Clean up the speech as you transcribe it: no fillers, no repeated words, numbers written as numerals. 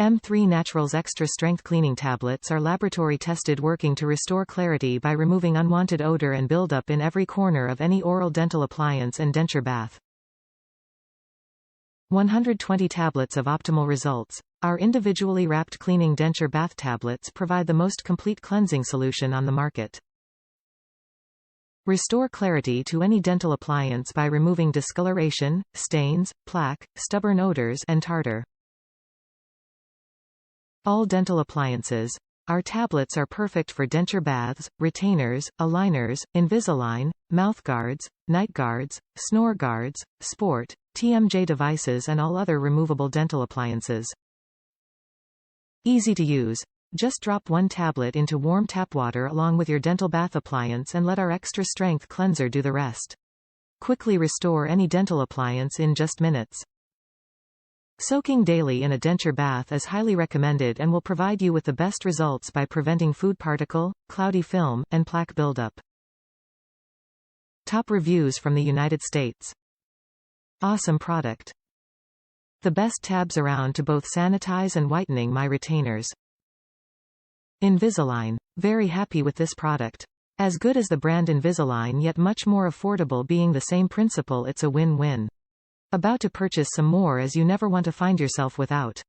M3 Naturals Extra Strength Cleaning Tablets are laboratory tested, working to restore clarity by removing unwanted odor and buildup in every corner of any oral dental appliance and denture bath. 120 tablets of optimal results. Our individually wrapped cleaning denture bath tablets provide the most complete cleansing solution on the market. Restore clarity to any dental appliance by removing discoloration, stains, plaque, stubborn odors, and tartar. All dental appliances. Our tablets are perfect for denture baths, retainers, aligners, Invisalign, mouthguards, night guards, snore guards, sport, TMJ devices and all other removable dental appliances. Easy to use. Just drop one tablet into warm tap water along with your dental bath appliance and let our extra strength cleanser do the rest. Quickly restore any dental appliance in just minutes. Soaking daily in a denture bath is highly recommended and will provide you with the best results by preventing food particle, cloudy film, and plaque buildup. Top reviews from the United States. Awesome product. The best tabs around to both sanitize and whitening my retainers. Invisalign. Very happy with this product. As good as the brand Invisalign, yet much more affordable, being the same principle. It's a win-win. About to purchase some more, as you never want to find yourself without.